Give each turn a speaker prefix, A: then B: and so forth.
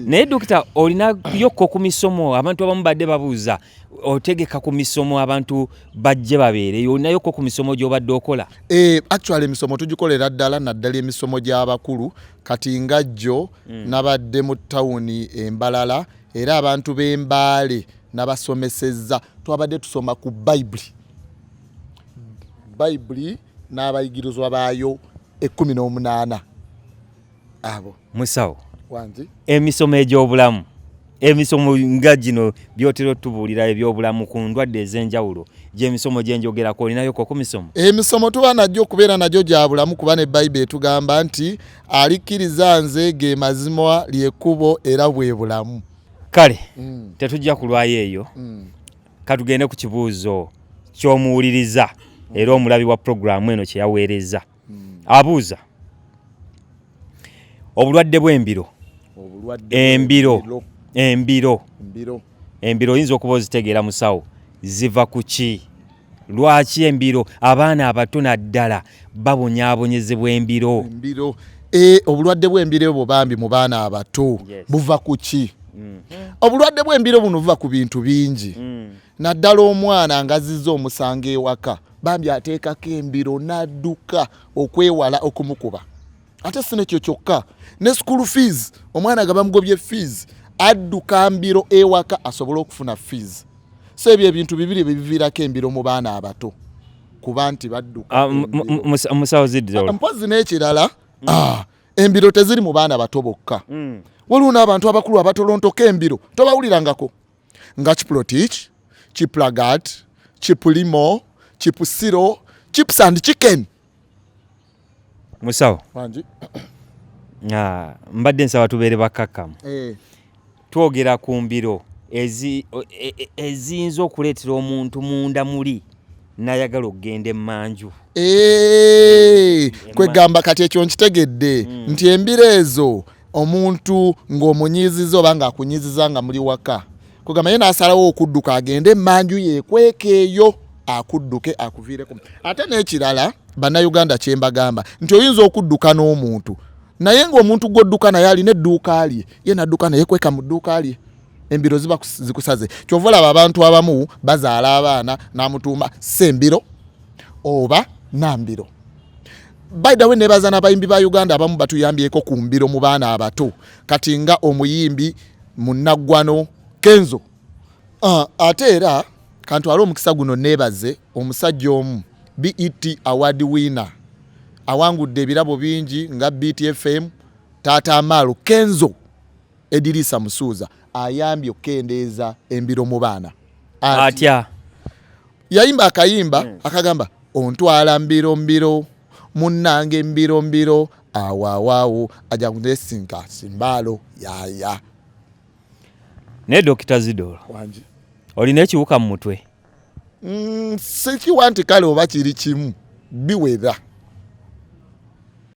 A: Naye dokita olina yokko ku misomo abantu abamu badde babuuza otegeka ku misomo abantu bajje babeere olina yokko ku misomo gy'obadde okola?
B: Actually emisomo tugikolera ddala naddala emisomo gy'abakulu kati nga jjo nabadde mu ttawuni Embalala era abantu b'Embaale nabasomesezza twabadde tusoma ku Bayibuli n'abayigirizwa baayo 18 abo
A: musawo
B: wangi
A: emisomo egy'obulamu emisomo nga gino byotero tubuulira ebyobulamu ku ndwadde ez'enjawulo gy'emisomo gye njogerako olinayo ku misomo?
B: Emisomo tuba najjo okubeera najjo gya bulamu kuba ne Bayibuli etugamba nti alikkiriza nze ge mazima ly'ekkubo era bwe bulamu.
A: Kale tetujja kulwayo eyo katugende ku kibuuzo ky'omuwuliriza era omulabi wa programu eno kye yaweereza. Abuuza obulwadde bw'embiro. Embiro oyinza okuba ozitegeera musawo ziva ku ki? Lwaki embiro abaana abato naddala babonyaabonyezebwa embiro?
B: Obulwadde bw'embiro bwo bambi mu baana abato buva ku ki? Obulwadde bw'embiro buno buva ku bintu bingi. Naddala omwana ngazizza omusanga ewaka bambi ateekako embiro n'adduka okwewala okumukuba. Ate si nekyo kyokka ne school fees omwana gaba mugobye fees adduka mbiro ewaka asobola okufuna fees. So ebyo ebintu bibiri biviirako embiro mu baana abato kuba nti badduka.
A: Musawo Zidolo
B: mpozi n'ekirala embiro teziri mu baana bato bokka. Waliwo n'abantu abakulu abatolontoka embiro tobawulirangako nga Kiprotich, Kiplagat, Kipulimo, Kipusiro, Chips and Chicken.
A: Musawo
B: wangi
A: mbadde nsaba tubeere bakkakkamu. Twogera ku mbiro eziyinza okuleetera omuntu munda muli n'ayagala okugenda emmanju.
B: Kwegamba kati ekyo nkitegedde nti embiro ezo omuntu ng'omunyiiziza oba ng'akunyiiziza nga muli waka kwegamba ye n'asalawo okudduka agende emmanju yeekweka eyo akudduke akuviireko. Ate n'ekirala bannayuganda kye mbagamba nti oyinza okudduka n'omuntu naye ng'omuntu gw'odduka naye alina edduuka lye ye n'adduka naye kweka mu dduuka lye embiro ziba zikusaze. Kyova olaba abantu abamu bazaala abaana n'amutuuma Ssembiro oba Nambiro. By the way nebaza n'abayimbi ba Uganda abamu batuyambyeko ku mbiro mu baana abato kati nga omuyimbi Munnaggwano Kenzo. Ate era kantwala omukisa guno nebaze omusajja omu BET award winner awangudde ebirabo bingi nga BTFM Tata Amalu Kenzo Edirisa Musuuza ayambye okendeeza embiro mu baana.
A: Atya
B: yayimba akayimba akagamba ontwala mbiro munnange mbiro awawaawo aja kunesinka simbalo yaya.
A: Ne Dr. Zidolo
B: wangi
A: olina ekiwuka mu mutwe?
B: Sikiwa nti kale oba kiri kimu biwera.